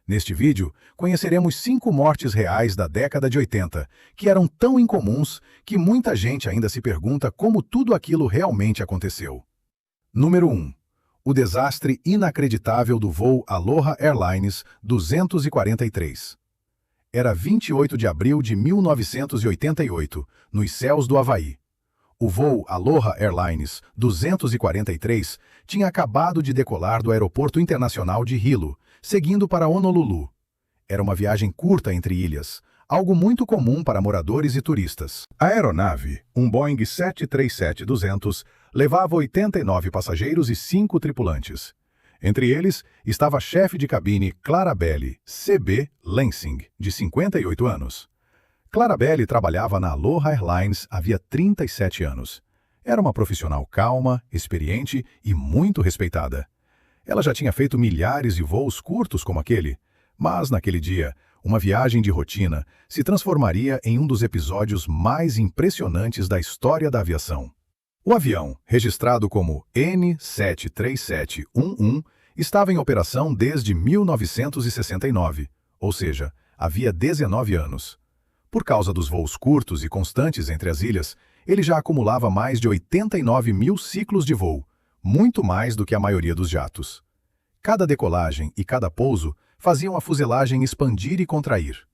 Neste vídeo, conheceremos 5 mortes reais da década de 80, que eram tão incomuns que muita gente ainda se pergunta como tudo aquilo realmente aconteceu. Número 1. O desastre inacreditável do voo Aloha Airlines 243. Era 28 de abril de 1988, nos céus do Havaí. O voo Aloha Airlines 243 tinha acabado de decolar do Aeroporto Internacional de Hilo, seguindo para Honolulu. Era uma viagem curta entre ilhas, algo muito comum para moradores e turistas. A aeronave, um Boeing 737-200, levava 89 passageiros e 5 tripulantes. Entre eles estava a chefe de cabine Clarabelle C.B. Lansing, de 58 anos. Clarabelle trabalhava na Aloha Airlines havia 37 anos. Era uma profissional calma, experiente e muito respeitada. Ela já tinha feito milhares de voos curtos como aquele, mas naquele dia, uma viagem de rotina se transformaria em um dos episódios mais impressionantes da história da aviação. O avião, registrado como N73711, estava em operação desde 1969, ou seja, havia 19 anos. Por causa dos voos curtos e constantes entre as ilhas, ele já acumulava mais de 89 mil ciclos de voo, muito mais do que a maioria dos jatos. Cada decolagem e cada pouso faziam a fuselagem expandir e contrair.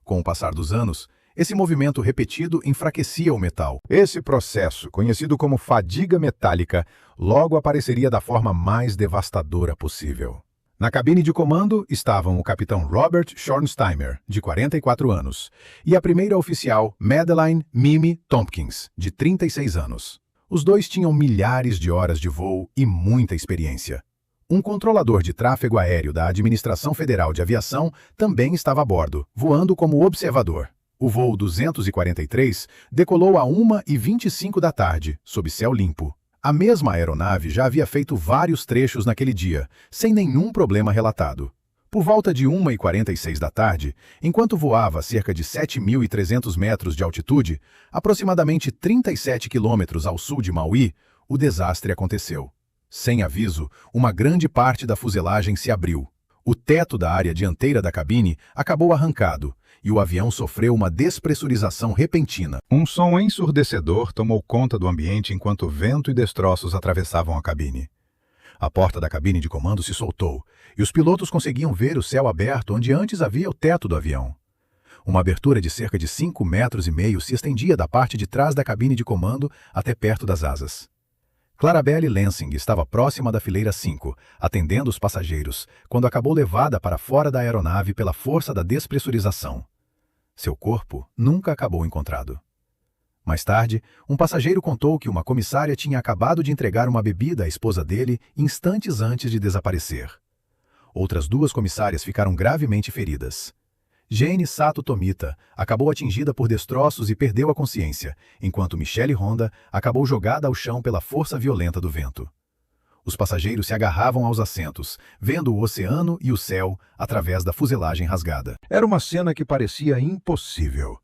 Com o passar dos anos, esse movimento repetido enfraquecia o metal. Esse processo, conhecido como fadiga metálica, logo apareceria da forma mais devastadora possível. Na cabine de comando estavam o capitão Robert Schornsteimer, de 44 anos, e a primeira oficial Madeleine Mimi Tompkins, de 36 anos. Os dois tinham milhares de horas de voo e muita experiência. Um controlador de tráfego aéreo da Administração Federal de Aviação também estava a bordo, voando como observador. O voo 243 decolou a 1h25 da tarde, sob céu limpo. A mesma aeronave já havia feito vários trechos naquele dia, sem nenhum problema relatado. Por volta de 1h46 da tarde, enquanto voava a cerca de 7.300 metros de altitude, aproximadamente 37 quilômetros ao sul de Maui, o desastre aconteceu. Sem aviso, uma grande parte da fuselagem se abriu. O teto da área dianteira da cabine acabou arrancado e o avião sofreu uma despressurização repentina. Um som ensurdecedor tomou conta do ambiente enquanto vento e destroços atravessavam a cabine. A porta da cabine de comando se soltou e os pilotos conseguiam ver o céu aberto onde antes havia o teto do avião. Uma abertura de cerca de 5,5 metros se estendia da parte de trás da cabine de comando até perto das asas. Clarabelle Lansing estava próxima da fileira 5, atendendo os passageiros, quando acabou levada para fora da aeronave pela força da despressurização. Seu corpo nunca acabou encontrado. Mais tarde, um passageiro contou que uma comissária tinha acabado de entregar uma bebida à esposa dele instantes antes de desaparecer. Outras 2 comissárias ficaram gravemente feridas. Jane Sato Tomita acabou atingida por destroços e perdeu a consciência, enquanto Michelle Honda acabou jogada ao chão pela força violenta do vento. Os passageiros se agarravam aos assentos, vendo o oceano e o céu através da fuselagem rasgada. Era uma cena que parecia impossível.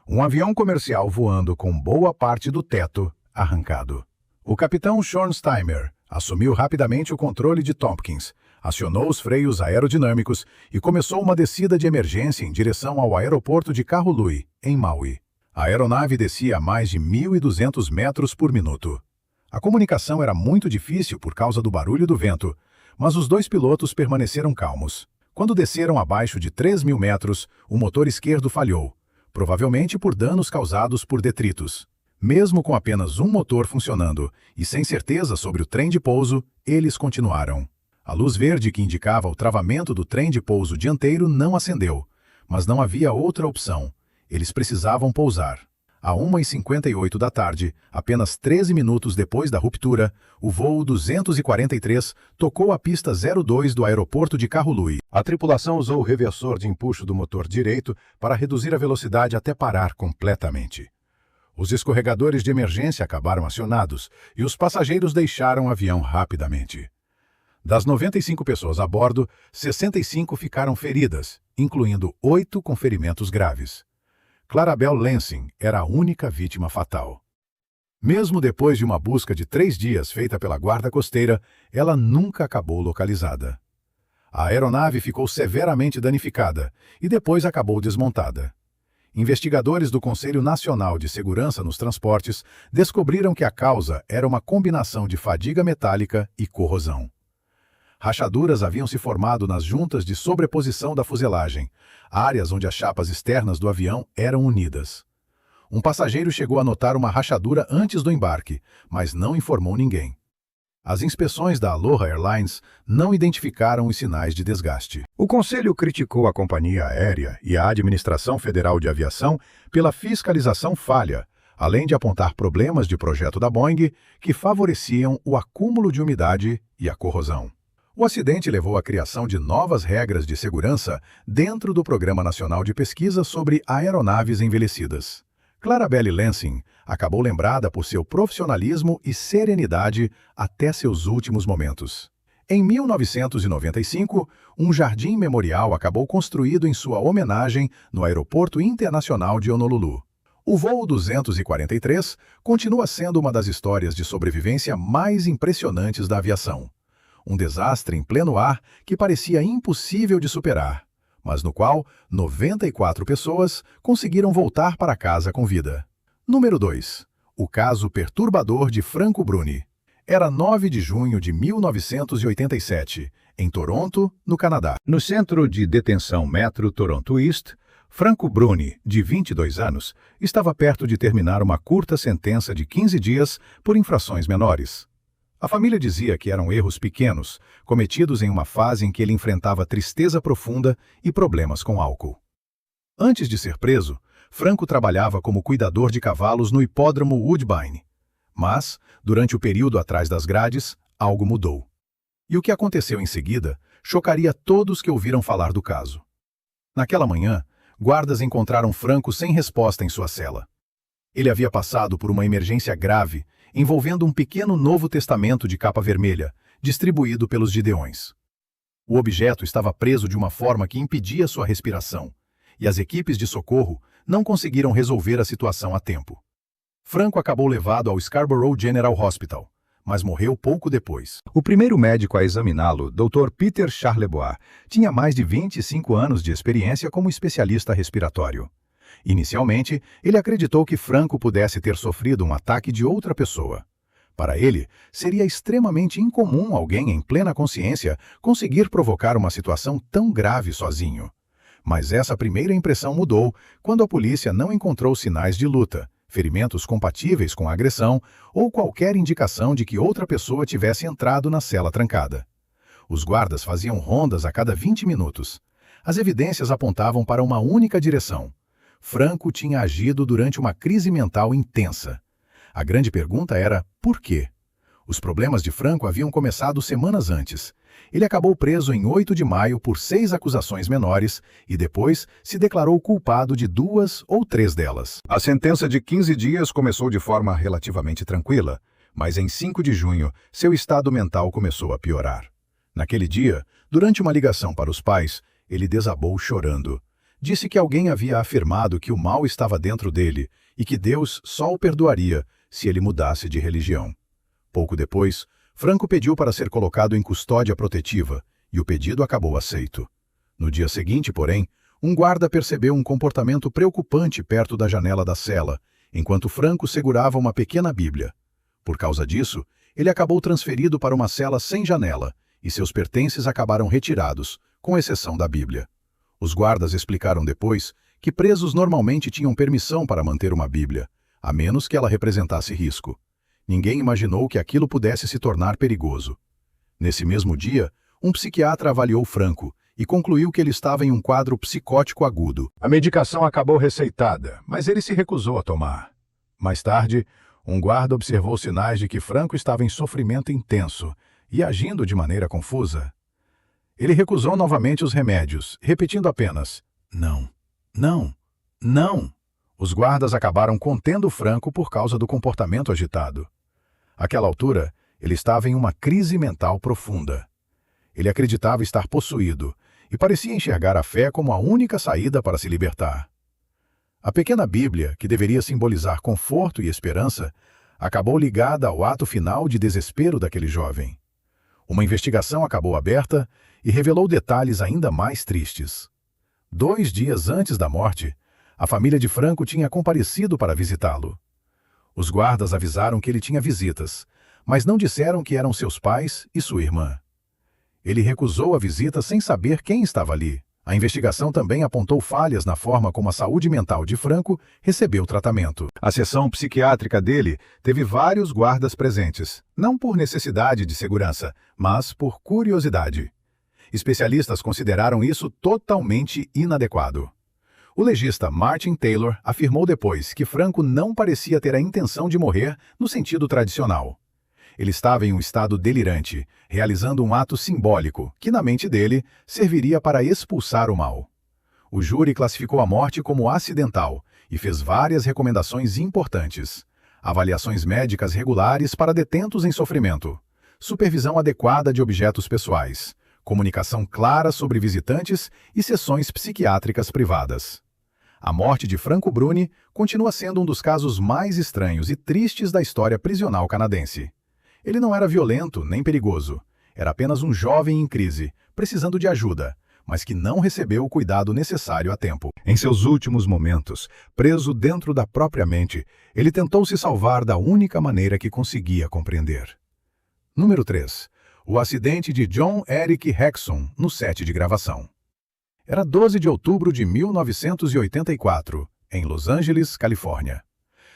Um avião comercial voando com boa parte do teto arrancado. O capitão Schornsteimer assumiu rapidamente o controle de Tompkins, acionou os freios aerodinâmicos e começou uma descida de emergência em direção ao aeroporto de Kahului, em Maui. A aeronave descia a mais de 1.200 metros por minuto. A comunicação era muito difícil por causa do barulho do vento, mas os 2 pilotos permaneceram calmos. Quando desceram abaixo de 3.000 metros, o motor esquerdo falhou, provavelmente por danos causados por detritos. Mesmo com apenas um motor funcionando e sem certeza sobre o trem de pouso, eles continuaram. A luz verde que indicava o travamento do trem de pouso dianteiro não acendeu, mas não havia outra opção. Eles precisavam pousar. À 1h58 da tarde, apenas 13 minutos depois da ruptura, o voo 243 tocou a pista 02 do aeroporto de Kahului. A tripulação usou o reversor de empuxo do motor direito para reduzir a velocidade até parar completamente. Os escorregadores de emergência acabaram acionados e os passageiros deixaram o avião rapidamente. Das 95 pessoas a bordo, 65 ficaram feridas, incluindo 8 com ferimentos graves. Clarabelle Lansing era a única vítima fatal. Mesmo depois de uma busca de 3 dias feita pela guarda costeira, ela nunca acabou localizada. A aeronave ficou severamente danificada e depois acabou desmontada. Investigadores do Conselho Nacional de Segurança nos Transportes descobriram que a causa era uma combinação de fadiga metálica e corrosão. Rachaduras haviam se formado nas juntas de sobreposição da fuselagem, áreas onde as chapas externas do avião eram unidas. Um passageiro chegou a notar uma rachadura antes do embarque, mas não informou ninguém. As inspeções da Aloha Airlines não identificaram os sinais de desgaste. O Conselho criticou a companhia aérea e a Administração Federal de Aviação pela fiscalização falha, além de apontar problemas de projeto da Boeing que favoreciam o acúmulo de umidade e a corrosão. O acidente levou à criação de novas regras de segurança dentro do Programa Nacional de Pesquisa sobre Aeronaves Envelhecidas. Clarabelle Lansing acabou lembrada por seu profissionalismo e serenidade até seus últimos momentos. Em 1995, um jardim memorial acabou construído em sua homenagem no Aeroporto Internacional de Honolulu. O voo 243 continua sendo uma das histórias de sobrevivência mais impressionantes da aviação. Um desastre em pleno ar que parecia impossível de superar, mas no qual 94 pessoas conseguiram voltar para casa com vida. Número 2. O caso perturbador de Franco Bruni. Era 9 de junho de 1987, em Toronto, no Canadá. No centro de detenção Metro Toronto East, Franco Bruni, de 22 anos, estava perto de terminar uma curta sentença de 15 dias por infrações menores. A família dizia que eram erros pequenos, cometidos em uma fase em que ele enfrentava tristeza profunda e problemas com álcool. Antes de ser preso, Franco trabalhava como cuidador de cavalos no hipódromo Woodbine. Mas, durante o período atrás das grades, algo mudou. E o que aconteceu em seguida chocaria todos que ouviram falar do caso. Naquela manhã, guardas encontraram Franco sem resposta em sua cela. Ele havia passado por uma emergência grave, envolvendo um pequeno Novo Testamento de capa vermelha, distribuído pelos Gideões. O objeto estava preso de uma forma que impedia sua respiração, e as equipes de socorro não conseguiram resolver a situação a tempo. Franco acabou levado ao Scarborough General Hospital, mas morreu pouco depois. O primeiro médico a examiná-lo, Dr. Peter Charlebois, tinha mais de 25 anos de experiência como especialista respiratório. Inicialmente, ele acreditou que Franco pudesse ter sofrido um ataque de outra pessoa. Para ele, seria extremamente incomum alguém em plena consciência conseguir provocar uma situação tão grave sozinho. Mas essa primeira impressão mudou quando a polícia não encontrou sinais de luta, ferimentos compatíveis com a agressão ou qualquer indicação de que outra pessoa tivesse entrado na cela trancada. Os guardas faziam rondas a cada 20 minutos. As evidências apontavam para uma única direção. Franco tinha agido durante uma crise mental intensa. A grande pergunta era, por quê? Os problemas de Franco haviam começado semanas antes. Ele acabou preso em 8 de maio por 6 acusações menores e depois se declarou culpado de 2 ou 3 delas. A sentença de 15 dias começou de forma relativamente tranquila, mas em 5 de junho, seu estado mental começou a piorar. Naquele dia, durante uma ligação para os pais, ele desabou chorando. Disse que alguém havia afirmado que o mal estava dentro dele e que Deus só o perdoaria se ele mudasse de religião. Pouco depois, Franco pediu para ser colocado em custódia protetiva e o pedido acabou aceito. No dia seguinte, porém, um guarda percebeu um comportamento preocupante perto da janela da cela, enquanto Franco segurava uma pequena Bíblia. Por causa disso, ele acabou transferido para uma cela sem janela e seus pertences acabaram retirados, com exceção da Bíblia. Os guardas explicaram depois que presos normalmente tinham permissão para manter uma Bíblia, a menos que ela representasse risco. Ninguém imaginou que aquilo pudesse se tornar perigoso. Nesse mesmo dia, um psiquiatra avaliou Franco e concluiu que ele estava em um quadro psicótico agudo. A medicação acabou receitada, mas ele se recusou a tomar. Mais tarde, um guarda observou sinais de que Franco estava em sofrimento intenso e agindo de maneira confusa. Ele recusou novamente os remédios, repetindo apenas, não, não, não. Os guardas acabaram contendo Franco por causa do comportamento agitado. Àquela altura, ele estava em uma crise mental profunda. Ele acreditava estar possuído e parecia enxergar a fé como a única saída para se libertar. A pequena Bíblia, que deveria simbolizar conforto e esperança, acabou ligada ao ato final de desespero daquele jovem. Uma investigação acabou aberta e revelou detalhes ainda mais tristes. 2 dias antes da morte, a família de Franco tinha comparecido para visitá-lo. Os guardas avisaram que ele tinha visitas, mas não disseram que eram seus pais e sua irmã. Ele recusou a visita sem saber quem estava ali. A investigação também apontou falhas na forma como a saúde mental de Franco recebeu tratamento. A seção psiquiátrica dele teve vários guardas presentes, não por necessidade de segurança, mas por curiosidade. Especialistas consideraram isso totalmente inadequado. O legista Martin Taylor afirmou depois que Franco não parecia ter a intenção de morrer no sentido tradicional. Ele estava em um estado delirante, realizando um ato simbólico que, na mente dele, serviria para expulsar o mal. O júri classificou a morte como acidental e fez várias recomendações importantes. Avaliações médicas regulares para detentos em sofrimento, supervisão adequada de objetos pessoais, comunicação clara sobre visitantes e sessões psiquiátricas privadas. A morte de Franco Bruni continua sendo um dos casos mais estranhos e tristes da história prisional canadense. Ele não era violento nem perigoso. Era apenas um jovem em crise, precisando de ajuda, mas que não recebeu o cuidado necessário a tempo. Em seus últimos momentos, preso dentro da própria mente, ele tentou se salvar da única maneira que conseguia compreender. Número 3. O acidente de John Eric Hexum no set de gravação. Era 12 de outubro de 1984, em Los Angeles, Califórnia.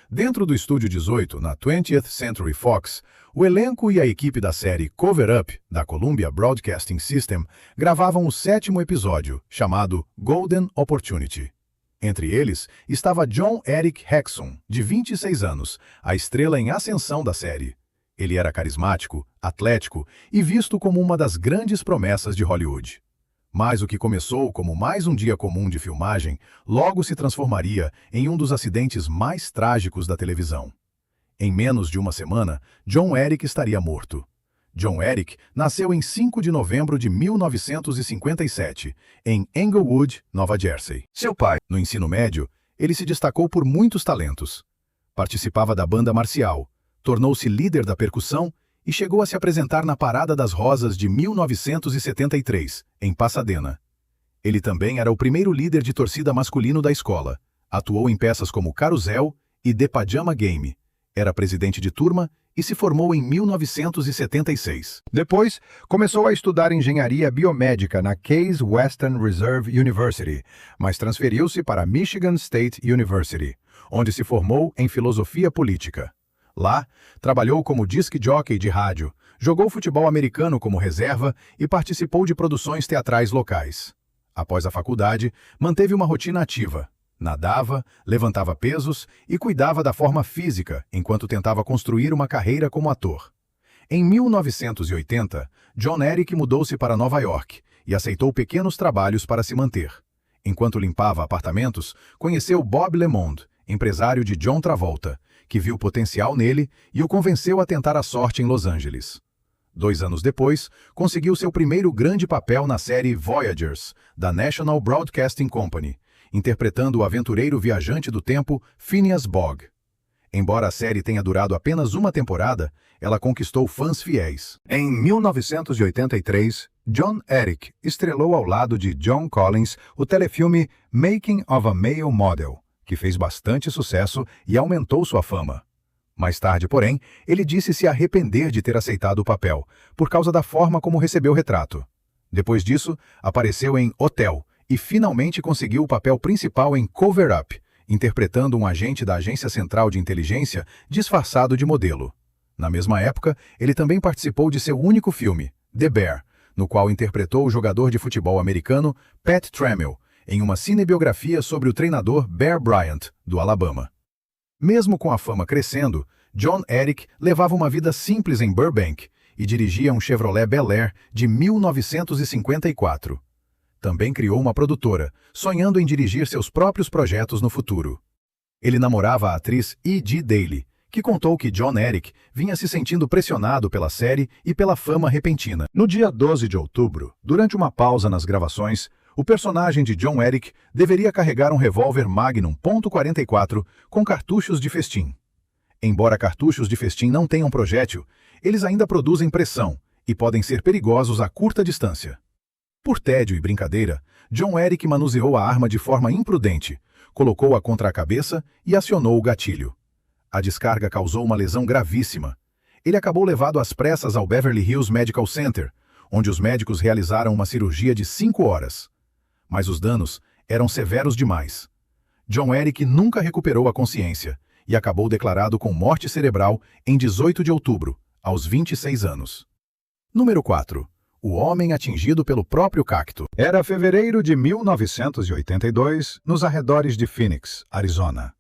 Dentro do Estúdio 18, na 20th Century Fox, o elenco e a equipe da série Cover Up, da Columbia Broadcasting System, gravavam o 7º episódio, chamado Golden Opportunity. Entre eles estava John Eric Hexum, de 26 anos, a estrela em ascensão da série. Ele era carismático, atlético e visto como uma das grandes promessas de Hollywood. Mas o que começou como mais um dia comum de filmagem, logo se transformaria em um dos acidentes mais trágicos da televisão. Em menos de uma semana, John Eric estaria morto. John Eric nasceu em 5 de novembro de 1957, em Englewood, Nova Jersey. Seu pai, no ensino médio, ele se destacou por muitos talentos. Participava da banda marcial, tornou-se líder da percussão e chegou a se apresentar na Parada das Rosas de 1973, em Pasadena. Ele também era o primeiro líder de torcida masculino da escola. Atuou em peças como Carousel e The Pajama Game. Era presidente de turma e se formou em 1976. Depois, começou a estudar engenharia biomédica na Case Western Reserve University, mas transferiu-se para Michigan State University, onde se formou em filosofia política. Lá, trabalhou como disc jockey de rádio, jogou futebol americano como reserva e participou de produções teatrais locais. Após a faculdade, manteve uma rotina ativa. Nadava, levantava pesos e cuidava da forma física enquanto tentava construir uma carreira como ator. Em 1980, John Eric mudou-se para Nova York e aceitou pequenos trabalhos para se manter. Enquanto limpava apartamentos, conheceu Bob LeMond, empresário de John Travolta, que viu potencial nele e o convenceu a tentar a sorte em Los Angeles. 2 anos depois, conseguiu seu primeiro grande papel na série Voyagers, da National Broadcasting Company, interpretando o aventureiro viajante do tempo Phineas Fogg. Embora a série tenha durado apenas uma temporada, ela conquistou fãs fiéis. Em 1983, John Eric estrelou ao lado de John Collins o telefilme Making of a Male Model, que fez bastante sucesso e aumentou sua fama. Mais tarde, porém, ele disse se arrepender de ter aceitado o papel, por causa da forma como recebeu o retrato. Depois disso, apareceu em Hotel e finalmente conseguiu o papel principal em Cover Up, interpretando um agente da Agência Central de Inteligência disfarçado de modelo. Na mesma época, ele também participou de seu único filme, The Bear, no qual interpretou o jogador de futebol americano Pat Trammell, em uma cinebiografia sobre o treinador Bear Bryant, do Alabama. Mesmo com a fama crescendo, John Eric levava uma vida simples em Burbank e dirigia um Chevrolet Bel Air de 1954. Também criou uma produtora, sonhando em dirigir seus próprios projetos no futuro. Ele namorava a atriz E.G. Daily, que contou que John Eric vinha se sentindo pressionado pela série e pela fama repentina. No dia 12 de outubro, durante uma pausa nas gravações, o personagem de John Eric deveria carregar um revólver Magnum .44 com cartuchos de festim. Embora cartuchos de festim não tenham projétil, eles ainda produzem pressão e podem ser perigosos a curta distância. Por tédio e brincadeira, John Eric manuseou a arma de forma imprudente, colocou-a contra a cabeça e acionou o gatilho. A descarga causou uma lesão gravíssima. Ele acabou levado às pressas ao Beverly Hills Medical Center, onde os médicos realizaram uma cirurgia de 5 horas. Mas os danos eram severos demais. John Eric nunca recuperou a consciência e acabou declarado com morte cerebral em 18 de outubro, aos 26 anos. Número 4. O homem atingido pelo próprio cacto. Era fevereiro de 1982, nos arredores de Phoenix, Arizona.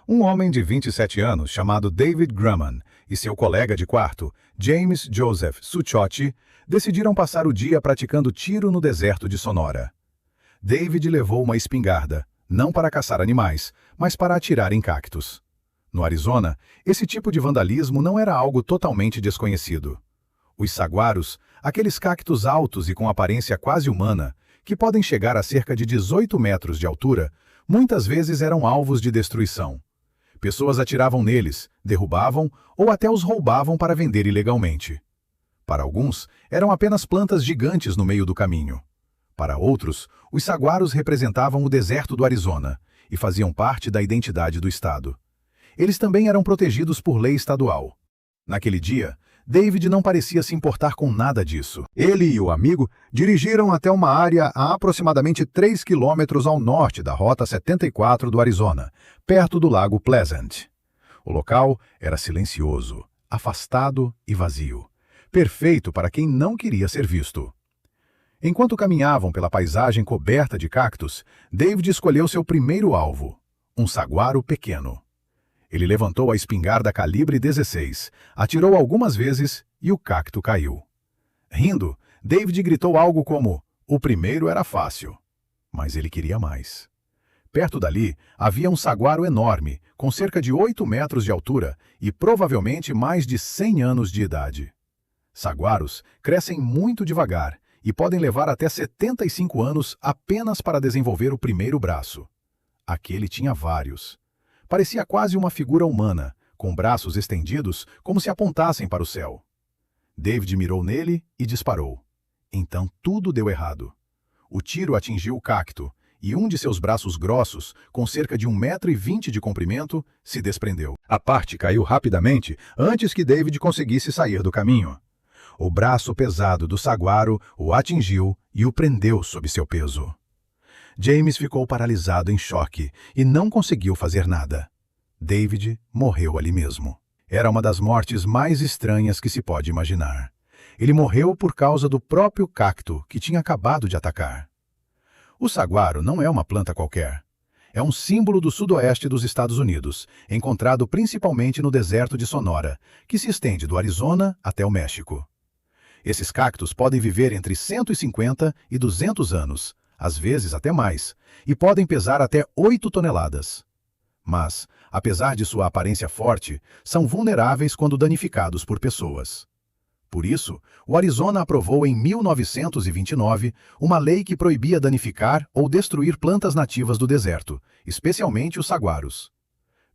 Um homem de 27 anos chamado David Grumman e seu colega de quarto, James Joseph Suciotti, decidiram passar o dia praticando tiro no deserto de Sonora. David levou uma espingarda, não para caçar animais, mas para atirar em cactos. No Arizona, esse tipo de vandalismo não era algo totalmente desconhecido. Os saguaros, aqueles cactos altos e com aparência quase humana, que podem chegar a cerca de 18 metros de altura, muitas vezes eram alvos de destruição. Pessoas atiravam neles, derrubavam ou até os roubavam para vender ilegalmente. Para alguns, eram apenas plantas gigantes no meio do caminho. Para outros, os saguaros representavam o deserto do Arizona e faziam parte da identidade do estado. Eles também eram protegidos por lei estadual. Naquele dia, David não parecia se importar com nada disso. Ele e o amigo dirigiram até uma área a aproximadamente 3 quilômetros ao norte da Rota 74 do Arizona, perto do Lago Pleasant. O local era silencioso, afastado e vazio, perfeito para quem não queria ser visto. Enquanto caminhavam pela paisagem coberta de cactos, David escolheu seu primeiro alvo, um saguaro pequeno. Ele levantou a espingarda calibre 16, atirou algumas vezes e o cacto caiu. Rindo, David gritou algo como: "O primeiro era fácil." Mas ele queria mais. Perto dali, havia um saguaro enorme, com cerca de 8 metros de altura e provavelmente mais de 100 anos de idade. Saguaros crescem muito devagar e podem levar até 75 anos apenas para desenvolver o primeiro braço. Aquele tinha vários. Parecia quase uma figura humana, com braços estendidos como se apontassem para o céu. David mirou nele e disparou. Então tudo deu errado. O tiro atingiu o cacto e um de seus braços grossos, com cerca de 1,20 m de comprimento, se desprendeu. A parte caiu rapidamente antes que David conseguisse sair do caminho. O braço pesado do saguaro o atingiu e o prendeu sob seu peso. James ficou paralisado em choque e não conseguiu fazer nada. David morreu ali mesmo. Era uma das mortes mais estranhas que se pode imaginar. Ele morreu por causa do próprio cacto que tinha acabado de atacar. O saguaro não é uma planta qualquer. É um símbolo do sudoeste dos Estados Unidos, encontrado principalmente no deserto de Sonora, que se estende do Arizona até o México. Esses cactos podem viver entre 150 e 200 anos, às vezes até mais, e podem pesar até 8 toneladas. Mas, apesar de sua aparência forte, são vulneráveis quando danificados por pessoas. Por isso, o Arizona aprovou em 1929 uma lei que proibia danificar ou destruir plantas nativas do deserto, especialmente os saguaros.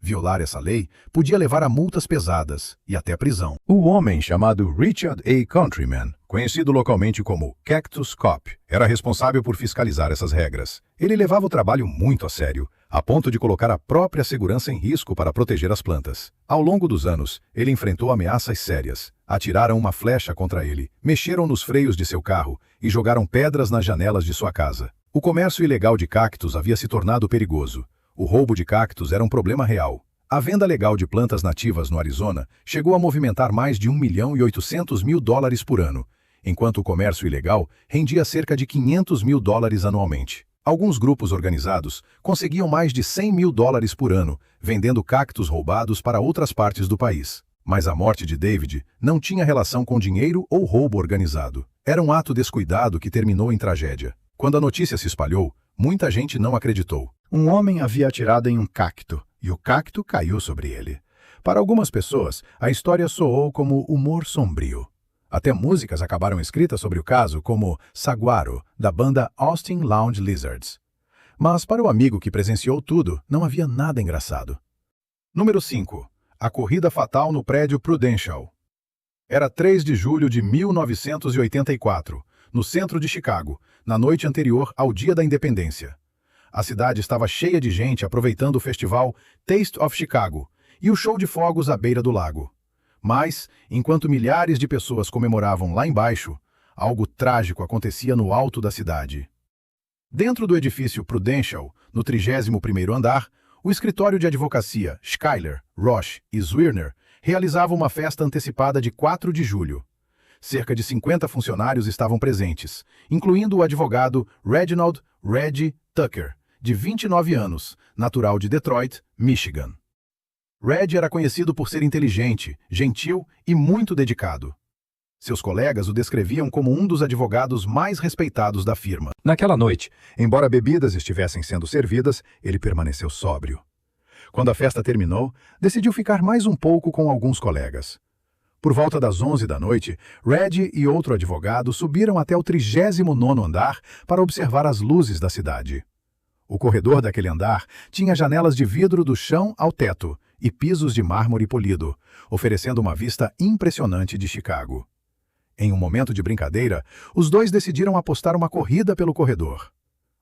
Violar essa lei podia levar a multas pesadas e até prisão. O homem chamado Richard A. Countryman, conhecido localmente como Cactus Cop, era responsável por fiscalizar essas regras. Ele levava o trabalho muito a sério, a ponto de colocar a própria segurança em risco para proteger as plantas. Ao longo dos anos, ele enfrentou ameaças sérias. Atiraram uma flecha contra ele, mexeram nos freios de seu carro e jogaram pedras nas janelas de sua casa. O comércio ilegal de cactos havia se tornado perigoso. O roubo de cactos era um problema real. A venda legal de plantas nativas no Arizona chegou a movimentar mais de $1.800.000 por ano, enquanto o comércio ilegal rendia cerca de $500 mil anualmente. Alguns grupos organizados conseguiam mais de $100 mil por ano, vendendo cactos roubados para outras partes do país. Mas a morte de David não tinha relação com dinheiro ou roubo organizado. Era um ato descuidado que terminou em tragédia. Quando a notícia se espalhou, muita gente não acreditou. Um homem havia atirado em um cacto, e o cacto caiu sobre ele. Para algumas pessoas, a história soou como humor sombrio. Até músicas acabaram escritas sobre o caso, como Saguaro, da banda Austin Lounge Lizards. Mas para o amigo que presenciou tudo, não havia nada engraçado. Número 5. A corrida fatal no prédio Prudential. Era 3 de julho de 1984, no centro de Chicago, na noite anterior ao Dia da Independência. A cidade estava cheia de gente aproveitando o festival Taste of Chicago e o show de fogos à beira do lago. Mas, enquanto milhares de pessoas comemoravam lá embaixo, algo trágico acontecia no alto da cidade. Dentro do edifício Prudential, no 31º andar, o escritório de advocacia Schuyler, Roche e Zwirner realizava uma festa antecipada de 4 de julho. Cerca de 50 funcionários estavam presentes, incluindo o advogado Reginald "Reg" Tucker, de 29 anos, natural de Detroit, Michigan. Reg era conhecido por ser inteligente, gentil e muito dedicado. Seus colegas o descreviam como um dos advogados mais respeitados da firma. Naquela noite, embora bebidas estivessem sendo servidas, ele permaneceu sóbrio. Quando a festa terminou, decidiu ficar mais um pouco com alguns colegas. Por volta das 11 da noite, Reg e outro advogado subiram até o 39º andar para observar as luzes da cidade. O corredor daquele andar tinha janelas de vidro do chão ao teto e pisos de mármore polido, oferecendo uma vista impressionante de Chicago. Em um momento de brincadeira, os dois decidiram apostar uma corrida pelo corredor.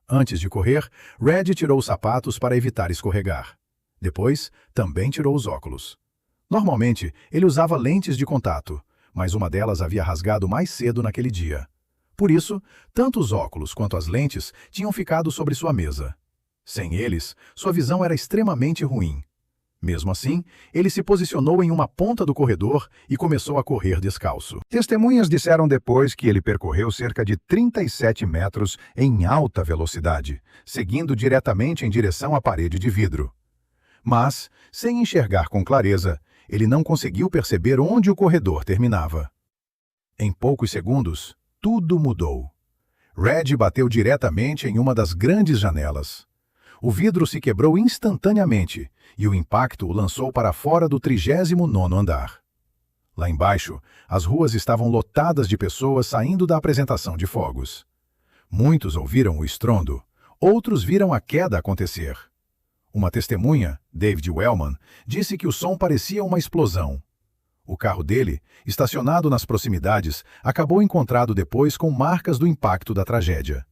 Antes de correr, Reg tirou os sapatos para evitar escorregar. Depois, também tirou os óculos. Normalmente, ele usava lentes de contato, mas uma delas havia rasgado mais cedo naquele dia. Por isso, tanto os óculos quanto as lentes tinham ficado sobre sua mesa. Sem eles, sua visão era extremamente ruim. Mesmo assim, ele se posicionou em uma ponta do corredor e começou a correr descalço. Testemunhas disseram depois que ele percorreu cerca de 37 metros em alta velocidade, seguindo diretamente em direção à parede de vidro. Mas, sem enxergar com clareza, ele não conseguiu perceber onde o corredor terminava. Em poucos segundos, tudo mudou. Reg bateu diretamente em uma das grandes janelas. O vidro se quebrou instantaneamente e o impacto o lançou para fora do 39º andar. Lá embaixo, as ruas estavam lotadas de pessoas saindo da apresentação de fogos. Muitos ouviram o estrondo, outros viram a queda acontecer. Uma testemunha, David Wellman, disse que o som parecia uma explosão. O carro dele, estacionado nas proximidades, acabou encontrado depois com marcas do impacto da tragédia.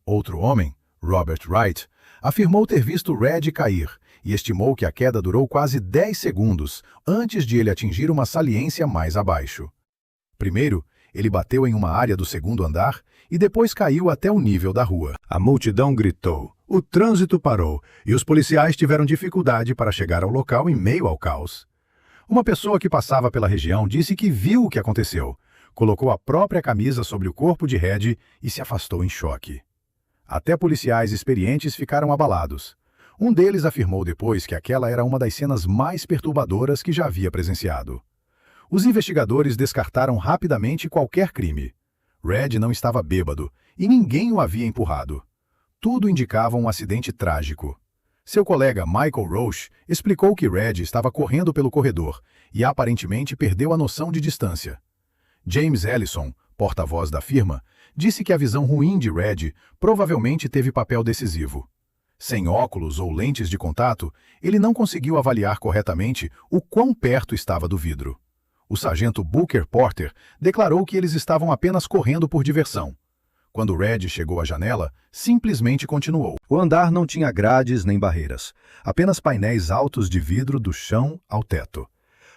Outro homem, Robert Wright, afirmou ter visto Reg cair e estimou que a queda durou quase 10 segundos antes de ele atingir uma saliência mais abaixo. Primeiro, ele bateu em uma área do 2º andar e depois caiu até o nível da rua. A multidão gritou, o trânsito parou e os policiais tiveram dificuldade para chegar ao local em meio ao caos. Uma pessoa que passava pela região disse que viu o que aconteceu, colocou a própria camisa sobre o corpo de Reg e se afastou em choque. Até policiais experientes ficaram abalados. Um deles afirmou depois que aquela era uma das cenas mais perturbadoras que já havia presenciado. Os investigadores descartaram rapidamente qualquer crime. Reg não estava bêbado e ninguém o havia empurrado. Tudo indicava um acidente trágico. Seu colega Michael Roche explicou que Reg estava correndo pelo corredor e aparentemente perdeu a noção de distância. James Ellison, porta-voz da firma, disse que a visão ruim de Reg provavelmente teve papel decisivo. Sem óculos ou lentes de contato, ele não conseguiu avaliar corretamente o quão perto estava do vidro. O sargento Booker Porter declarou que eles estavam apenas correndo por diversão. Quando Reg chegou à janela, simplesmente continuou. O andar não tinha grades nem barreiras, apenas painéis altos de vidro do chão ao teto.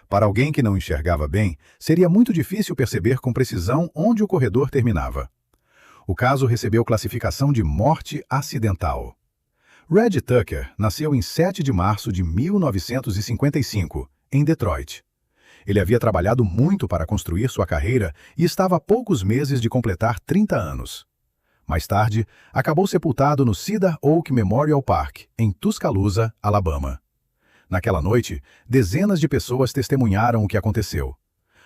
Para alguém que não enxergava bem, seria muito difícil perceber com precisão onde o corredor terminava. O caso recebeu classificação de morte acidental. Reg Tucker nasceu em 7 de março de 1955, em Detroit. Ele havia trabalhado muito para construir sua carreira e estava a poucos meses de completar 30 anos. Mais tarde, acabou sepultado no Cedar Oak Memorial Park, em Tuscaloosa, Alabama. Naquela noite, dezenas de pessoas testemunharam o que aconteceu.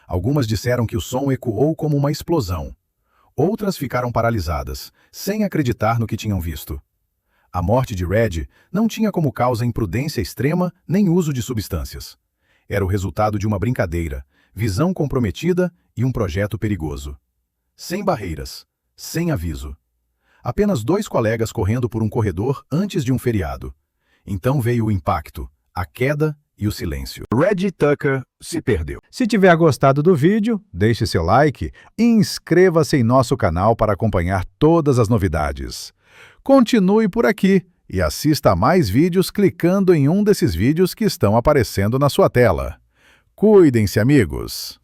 Algumas disseram que o som ecoou como uma explosão. Outras ficaram paralisadas, sem acreditar no que tinham visto. A morte de Reg não tinha como causa imprudência extrema nem uso de substâncias. Era o resultado de uma brincadeira, visão comprometida e um projeto perigoso. Sem barreiras, sem aviso. Apenas 2 colegas correndo por um corredor antes de um feriado. Então veio o impacto, a queda e o silêncio. Reggie Tucker se perdeu. Se tiver gostado do vídeo, deixe seu like e inscreva-se em nosso canal para acompanhar todas as novidades. Continue por aqui e assista a mais vídeos clicando em um desses vídeos que estão aparecendo na sua tela. Cuidem-se, amigos!